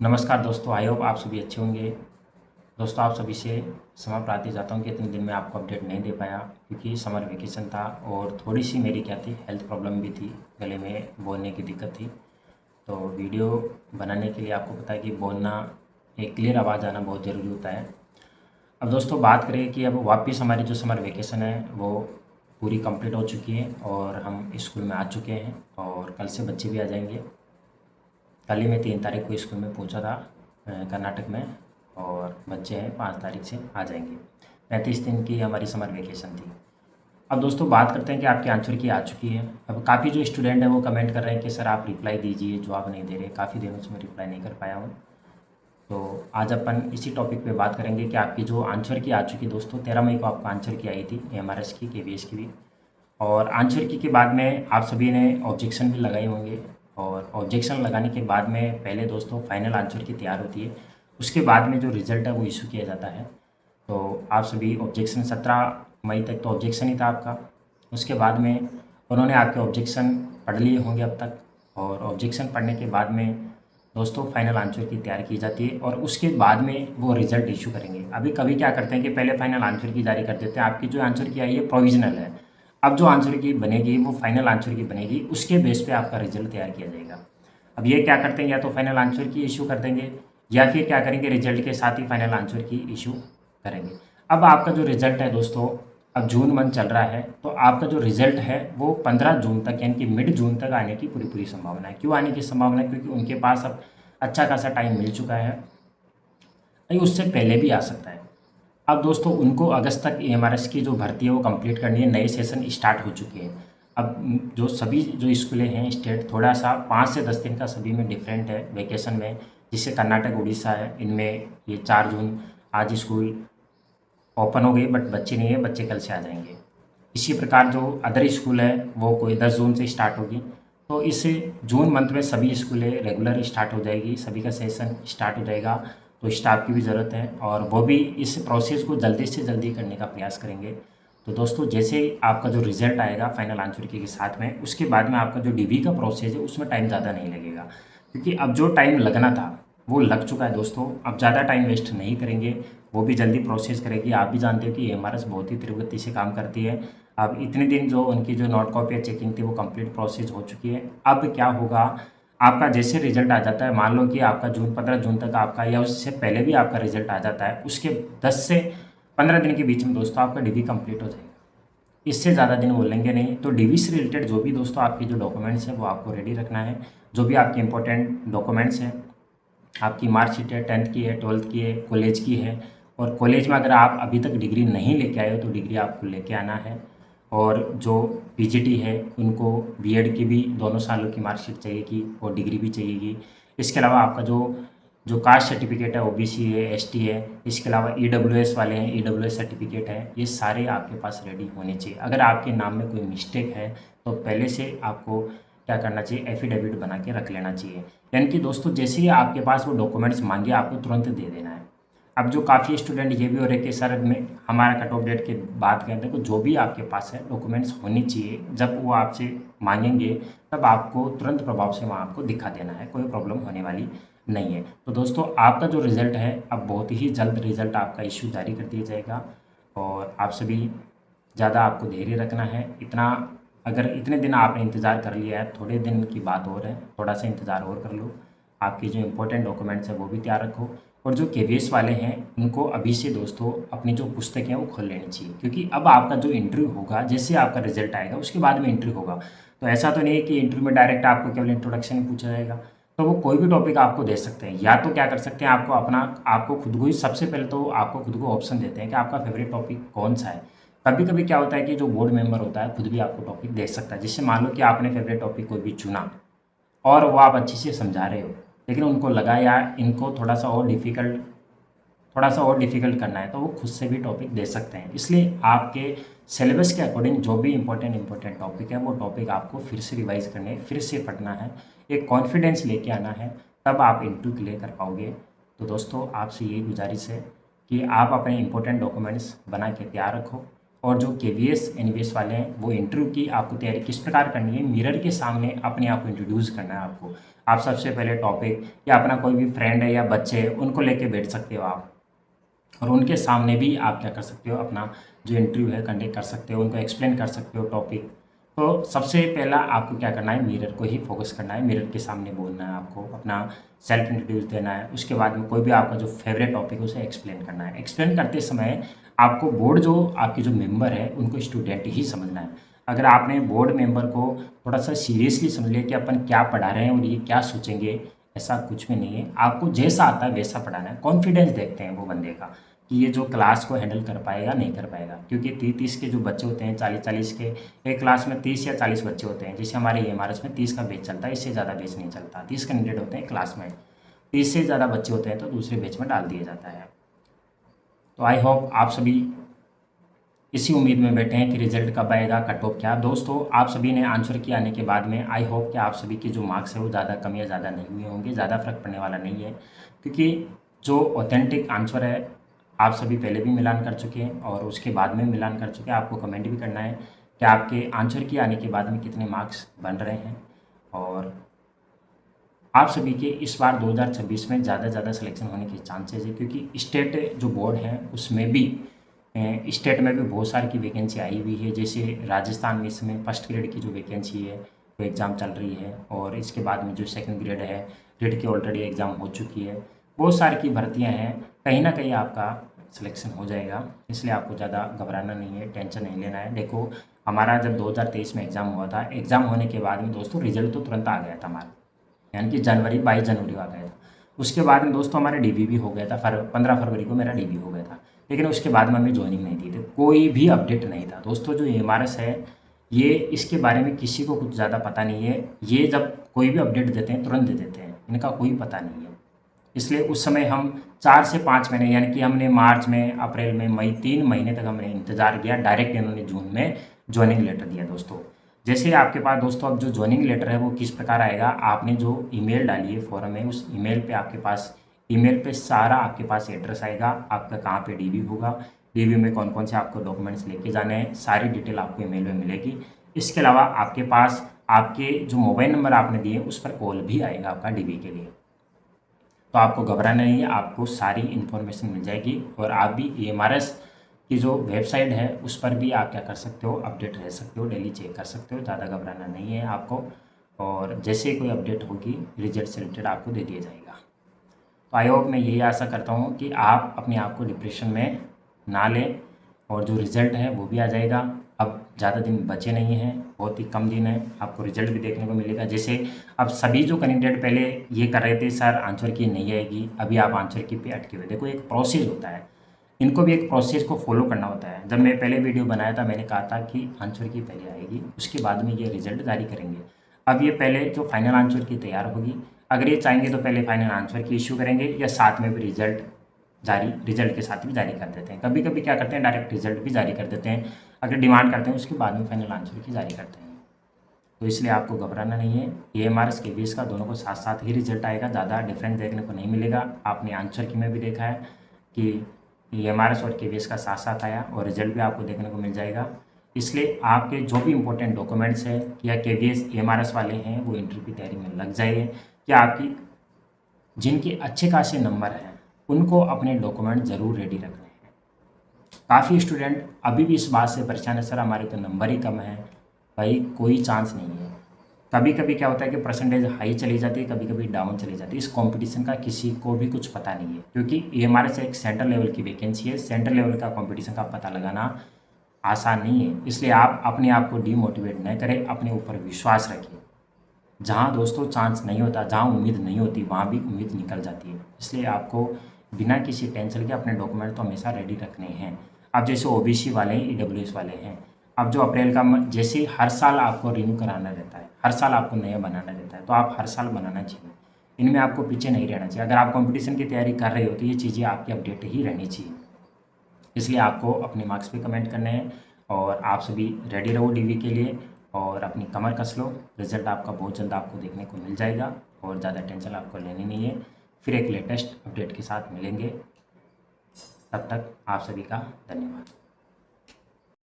नमस्कार दोस्तों, I hope आप सभी अच्छे होंगे। दोस्तों, आप सभी से क्षमा प्रार्थी चाहता हूँ कि इतने दिन में आपको अपडेट नहीं दे पाया, क्योंकि समर वेकेशन था और थोड़ी सी मेरी क्या थी, हेल्थ प्रॉब्लम भी थी। गले में बोलने की दिक्कत थी। तो वीडियो बनाने के लिए आपको पता है कि बोलना, एक क्लियर आवाज़ आना बहुत ज़रूरी होता है। अब दोस्तों बात करें कि अब वापस हमारी जो समर वेकेशन है वो पूरी कंप्लीट हो चुकी है और हम स्कूल में आ चुके हैं और कल से बच्चे भी आ जाएंगे। कल ही मैं 3 तारीख को स्कूल में पहुंचा था कर्नाटक में, और बच्चे हैं 5 तारीख से आ जाएंगे। 35 दिन की हमारी समर वेकेशन थी। अब दोस्तों बात करते हैं कि आपकी आंसर की आ चुकी है। अब काफ़ी जो स्टूडेंट हैं वो कमेंट कर रहे हैं कि सर आप रिप्लाई दीजिए, जवाब नहीं दे रहे। काफ़ी दिनों से मैं रिप्लाई नहीं कर पाया हूँ। तो आज अपन इसी टॉपिक पे बात करेंगे कि आपकी जो आंसर की आ चुकी दोस्तों, 13 मई को आपको आंसर की आई थी एमआरएस की, केवीएस की भी। और आंसर की के बाद में आप सभी ने ऑब्जेक्शन भी लगाए होंगे, और ऑब्जेक्शन लगाने के बाद में पहले दोस्तों फाइनल आंसर की तैयार होती है। उसके बाद में जो रिज़ल्ट है वो इशू किया जाता है। तो आप सभी ऑब्जेक्शन 17 मई तक तो ऑब्जेक्शन ही था आपका। उसके बाद में उन्होंने आपके ऑब्जेक्शन पढ़ लिए होंगे अब तक, और ऑब्जेक्शन पढ़ने के बाद में दोस्तों फाइनल आंसर की तैयार की जाती है और उसके बाद में वो रिज़ल्ट इशू करेंगे। अभी कभी क्या करते हैं कि पहले फाइनल आंसर की जारी कर देते हैं। आपकी जो आंसर की आई है प्रोविजनल है। अब जो आंसर की बनेगी वो फाइनल आंसर की बनेगी, उसके बेस पे आपका रिजल्ट तैयार किया जाएगा। अब ये क्या करते हैं, या तो फाइनल आंसर की इशू कर देंगे, या फिर क्या करेंगे, रिजल्ट के साथ ही फाइनल आंसर की इशू करेंगे। अब आपका जो रिजल्ट है दोस्तों, अब जून मंथ चल रहा है, तो आपका जो रिजल्ट है वो 15 जून तक, यानी कि मिड जून तक आने की पूरी पूरी संभावना है। क्यों आने की संभावना है? क्योंकि उनके पास अब अच्छा खासा टाइम मिल चुका है, नहीं उससे पहले भी आ सकता है। अब दोस्तों उनको अगस्त तक एमआरएस की जो भर्ती है वो कंप्लीट करनी है। नए सेशन स्टार्ट हो चुके हैं। अब जो सभी जो स्कूलें हैं स्टेट, थोड़ा सा 5 से 10 दिन का सभी में डिफरेंट है वेकेशन में। जिससे कर्नाटक, उड़ीसा है, इनमें ये 4 जून आज स्कूल ओपन हो गई, बट बच्चे नहीं है, बच्चे कल से आ जाएंगे। इसी प्रकार जो अदर स्कूल है वो कोई 10 जून से स्टार्ट होगी। तो इस जून मंथ में सभी स्कूलें रेगुलर स्टार्ट हो जाएगी, सभी का सेशन स्टार्ट हो जाएगा। तो स्टाफ की भी ज़रूरत है और वो भी इस प्रोसेस को जल्दी से जल्दी करने का प्रयास करेंगे। तो दोस्तों जैसे ही आपका जो रिजल्ट आएगा फाइनल आंसर के साथ में, उसके बाद में आपका जो डीवी का प्रोसेस है उसमें टाइम ज़्यादा नहीं लगेगा, क्योंकि अब जो टाइम लगना था वो लग चुका है दोस्तों। अब ज़्यादा टाइम वेस्ट नहीं करेंगे, वो भी जल्दी प्रोसेस करेगी। आप भी जानते हो कि एमआरएस बहुत ही तीव्र गति से काम करती है। अब इतने दिन जो उनकी जो नोट कॉपी या चेकिंग थी वो कंप्लीट प्रोसेस हो चुकी है। अब क्या होगा, आपका जैसे रिजल्ट आ जाता है, मान लो कि आपका जून 15 जून तक आपका, या उससे पहले भी आपका रिजल्ट आ जाता है, उसके 10 से 15 दिन के बीच में दोस्तों आपका डीवी कंप्लीट हो जाएगा। इससे ज़्यादा दिन बोलेंगे नहीं। तो डीवी से रिलेटेड जो भी दोस्तों आपके जो डॉक्यूमेंट्स हैं वो आपको रेडी रखना है। जो भी आपके इंपॉर्टेंट डॉक्यूमेंट्स हैं, आपकी मार्कशीट है, 10th की है, 12th की है, कॉलेज की है। और कॉलेज में अगर आप अभी तक डिग्री नहीं लेके आए हो तो डिग्री आपको लेके आना है। और जो पीजीटी है उनको बीएड की भी दोनों सालों की मार्कशीट चाहिएगी और डिग्री भी चाहिएगी। इसके अलावा आपका जो जो कास्ट सर्टिफिकेट है, ओबीसी है, एसटी है, इसके अलावा ईडब्ल्यूएस वाले हैं, ईडब्ल्यूएस सर्टिफिकेट है, ये सारे आपके पास रेडी होने चाहिए। अगर आपके नाम में कोई मिस्टेक है तो पहले से आपको क्या करना चाहिए, एफिडेविट बना के रख लेना चाहिए। यानी कि दोस्तों जैसे ही आपके पास वो डॉक्यूमेंट्स मांगे आपको तुरंत दे देना है। अब जो काफ़ी स्टूडेंट ये भी हो रहे कि सर में हमारा कट ऑफ डेट के बाद कहते हैं, तो जो भी आपके पास है डॉक्यूमेंट्स होनी चाहिए, जब वो आपसे मांगेंगे तब आपको तुरंत प्रभाव से वहाँ आपको दिखा देना है, कोई प्रॉब्लम होने वाली नहीं है। तो दोस्तों आपका जो रिज़ल्ट है अब बहुत ही जल्द रिज़ल्ट आपका इशू जारी कर दिया जाएगा, और आप सभी ज़्यादा आपको धैर्य रखना है। इतना अगर इतने दिन आपने इंतज़ार कर लिया है, थोड़े दिन की बात और है, थोड़ा सा इंतज़ार और कर लो। आपके जो इंपॉर्टेंट डॉक्यूमेंट्स हैं वो भी तैयार रखो। और जो केवीएस वाले हैं उनको अभी से दोस्तों अपनी जो पुस्तकें हैं वो खोल लेनी चाहिए, क्योंकि अब आपका जो इंटरव्यू होगा, जैसे आपका रिजल्ट आएगा उसके बाद में इंटरव्यू होगा। तो ऐसा तो नहीं है कि इंटरव्यू में डायरेक्ट आपको केवल इंट्रोडक्शन पूछा जाएगा। तो वो कोई भी टॉपिक आपको दे सकते हैं, या तो क्या कर सकते हैं, आपको खुद को ही सबसे पहले तो आपको खुद को ऑप्शन देते हैं कि आपका फेवरेट टॉपिक कौन सा है। कभी कभी क्या होता है कि जो बोर्ड मेंबर होता है खुद भी आपको टॉपिक दे सकता है। जिससे मान लो कि आपने फेवरेट टॉपिक कोई भी चुना और वो आप अच्छे से समझा रहे हो, लेकिन उनको लगा यार इनको थोड़ा सा और डिफिकल्ट करना है, तो वो खुद से भी टॉपिक दे सकते हैं। इसलिए आपके सिलेबस के अकॉर्डिंग जो भी इंपॉर्टेंट टॉपिक है वो टॉपिक आपको फिर से रिवाइज करने, फिर से पढ़ना है, एक कॉन्फिडेंस लेके आना है, तब आप इंटरव्यू क्लियर कर पाओगे। तो दोस्तों आपसे यही गुजारिश है कि आप अपने इंपॉर्टेंट डॉक्यूमेंट्स बना के तैयार रखो, और जो केवीएस एनवीएस वाले हैं वो इंटरव्यू की आपको तैयारी किस प्रकार करनी है, मिरर के सामने अपने आप को इंट्रोड्यूस करना है आपको। आप सबसे पहले टॉपिक या अपना कोई भी फ्रेंड है या बच्चे हैं उनको लेके बैठ सकते हो आप, और उनके सामने भी आप क्या कर सकते हो, अपना जो इंटरव्यू है कंडक्ट कर सकते हो, उनको एक्सप्लेन कर सकते हो टॉपिक। तो सबसे पहला आपको क्या करना है, मिरर को ही फोकस करना है, मिरर के सामने बोलना है आपको, अपना सेल्फ इंट्रोड्यूस देना है। उसके बाद में कोई भी आपका जो फेवरेट टॉपिक है उसे एक्सप्लेन करना है। एक्सप्लेन करते समय आपको बोर्ड जो आपके जो मेंबर है उनको स्टूडेंट ही समझना है। अगर आपने बोर्ड मेंबर को थोड़ा सा सीरियसली समझ लिया कि अपन क्या पढ़ा रहे हैं और ये क्या सोचेंगे, ऐसा कुछ भी नहीं है। आपको जैसा आता है वैसा पढ़ाना है। कॉन्फिडेंस देखते हैं वो बंदे का कि ये जो क्लास को हैंडल कर पाएगा नहीं कर पाएगा, क्योंकि 30 के जो बच्चे होते हैं, 40 के, एक क्लास में 30 या 40 बच्चे होते हैं। जैसे हमारे एमआरएस में 30 का बैच चलता है, इससे ज़्यादा बैच नहीं चलता। 30 कैंडिडेट होते हैं क्लास में, 30 से ज़्यादा बच्चे होते हैं तो दूसरे बैच में डाल दिया जाता है। तो आई होप आप सभी इसी उम्मीद में बैठे हैं कि रिजल्ट कब आएगा, कट ऑफ क्या। दोस्तों आप सभी ने आंसर किया आने के बाद में आई होप कि आप सभी के जो मार्क्स है वो ज़्यादा कम या ज़्यादा नहीं हुए होंगे, ज़्यादा फर्क पड़ने वाला नहीं है, क्योंकि जो ऑथेंटिक आंसर है आप सभी पहले भी मिलान कर चुके हैं और उसके बाद में मिलान कर चुके हैं। आपको कमेंट भी करना है कि आपके आंसर किए आने के बाद में कितने मार्क्स बन रहे हैं। और आप सभी के इस बार 2026 में ज़्यादा से ज़्यादा सिलेक्शन होने के चांसेस है, क्योंकि स्टेट जो बोर्ड है उसमें भी स्टेट में भी बहुत सारी की वैकेंसी आई हुई है। जैसे राजस्थान में इस समय फर्स्ट ग्रेड की जो वैकेंसी है वो एग्ज़ाम चल रही है, और इसके बाद में जो सेकंड ग्रेड है ग्रेड की ऑलरेडी एग्ज़ाम हो चुकी है। बहुत सारी की भर्तियां हैं, कहीं ना कहीं आपका सिलेक्शन हो जाएगा, इसलिए आपको ज़्यादा घबराना नहीं है, टेंशन नहीं लेना है। देखो हमारा जब 2023 में एग्ज़ाम हुआ था, एग्ज़ाम होने के बाद में दोस्तों रिजल्ट तो तुरंत आ गया था हमारा, यानी कि 22 जनवरी आ गया था। उसके बाद में दोस्तों हमारा डीवी भी हो गया था, 15 फरवरी को मेरा डीवी हो गया था। लेकिन उसके बाद में हमें ज्वाइनिंग नहीं दी थी, कोई भी अपडेट नहीं था। दोस्तों जो एमआरएस है ये इसके बारे में किसी को कुछ ज़्यादा पता नहीं है। ये जब कोई भी अपडेट देते हैं तुरंत दे देते हैं, इनका कोई पता नहीं है। इसलिए उस समय हम 4 से 5 महीने, यानी कि हमने मार्च में, अप्रैल में, मई, 3 महीने तक हमने इंतज़ार किया। डायरेक्ट इन्होंने जून में ज्वाइनिंग लेटर दिया दोस्तों। जैसे ही आपके पास दोस्तों अब जो ज्वाइनिंग लेटर है वो किस प्रकार आएगा, आपने जो ईमेल डाली है फॉर्म में, उस ईमेल पे आपके पास, ईमेल पे सारा आपके पास एड्रेस आएगा, आपका कहाँ पे डीवी होगा, डीवी में कौन कौन से आपको डॉक्यूमेंट्स लेके जाने हैं, सारी डिटेल आपको ईमेल में मिलेगी। इसके अलावा आपके पास आपके जो मोबाइल नंबर आपने दिए उस पर कॉल भी आएगा आपका डीवी के लिए। तो आपको घबराना नहीं है, आपको सारी इन्फॉर्मेशन मिल जाएगी। और आप भी एमआरएस की जो वेबसाइट है उस पर भी आप क्या कर सकते हो, अपडेट रह सकते हो, डेली चेक कर सकते हो। ज़्यादा घबराना नहीं है आपको, और जैसे ही कोई अपडेट होगी रिजल्ट से रिलेटेड आपको दे दिया जाएगा। तो आई होप मैं यही आशा करता हूँ कि आप अपने आप को डिप्रेशन में ना लें, और जो रिज़ल्ट है वो भी आ जाएगा। अब ज़्यादा दिन बचे नहीं हैं, बहुत ही कम दिन है, आपको रिजल्ट भी देखने को मिलेगा। जैसे अब सभी जो कैंडिडेट पहले ये कर रहे थे सर आंसर की नहीं आएगी, अभी आप आंसर की पे अटके हुए। देखो एक प्रोसेस होता है, इनको भी एक प्रोसेस को फॉलो करना होता है। जब मैं पहले वीडियो बनाया था मैंने कहा था कि आंसर की पहले आएगी, उसके बाद में ये रिजल्ट जारी करेंगे। अब ये पहले जो फाइनल आंसर की तैयार होगी, अगर ये चाहेंगे तो पहले फाइनल आंसर की इशू करेंगे, या साथ में भी रिजल्ट के साथ भी जारी कर देते हैं। कभी कभी क्या करते हैं डायरेक्ट रिजल्ट भी जारी कर देते हैं, अगर डिमांड करते हैं उसके बाद में फाइनल आंसर की जारी करते हैं। तो इसलिए आपको घबराना नहीं है, एएमआरएस के बीच का दोनों को साथ साथ ही रिजल्ट आएगा, ज़्यादा डिफरेंस देखने को नहीं मिलेगा। आपने आंसर की में भी देखा है कि एएमआरएस और केवीएस का साथ साथ आया, और रिजल्ट भी आपको देखने को मिल जाएगा। इसलिए आपके जो भी इंपॉर्टेंट डॉक्यूमेंट्स है या केवीएस एएमआरएस वाले हैं वो इंटरव्यू की तैयारी में लग जाइए, कि आपकी जिनके अच्छे खासे नंबर हैं उनको अपने डॉक्यूमेंट ज़रूर रेडी रखने हैं। काफ़ी स्टूडेंट अभी भी इस बात से परेशान है, सर हमारे तो नंबर ही कम है। भाई कोई चांस नहीं है। कभी कभी क्या होता है कि परसेंटेज हाई चली जाती है, कभी कभी डाउन चली जाती है। इस कंपटीशन का किसी को भी कुछ पता नहीं है, क्योंकि ये हमारे से एक सेंट्रल लेवल की वैकेंसी है। सेंट्रल लेवल का कंपटीशन का पता लगाना आसान नहीं है। इसलिए आप अपने आप को डीमोटिवेट न करें, अपने ऊपर विश्वास रखिए। जहाँ दोस्तों चांस नहीं होता, जहाँ उम्मीद नहीं होती, वहाँ भी उम्मीद निकल जाती है। इसलिए आपको बिना किसी टेंशन के अपने डॉक्यूमेंट तो हमेशा रेडी रखने हैं। अब जैसे ओबीसी वाले हैं, ईडब्ल्यूएस वाले हैं, अब जो अप्रैल का जैसे हर साल आपको रिन्यू कराना रहता है, हर साल आपको नया बनाना रहता है, तो आप हर साल बनाना चाहिए। इनमें आपको पीछे नहीं रहना चाहिए। अगर आप कंपटीशन की तैयारी कर रहे हो तो ये चीज़ें आपकी अपडेट ही रहनी चाहिए। इसलिए आपको अपने मार्क्स पे कमेंट करने हैं, और आप सभी रेडी रहो डीवी के लिए, और अपनी कमर कस लो। रिजल्ट आपका बहुत जल्द आपको देखने को मिल जाएगा, और ज़्यादा टेंशन आपको लेनी नहीं है। फिर एक लेटेस्ट अपडेट के साथ मिलेंगे, तब तक आप सभी का धन्यवाद।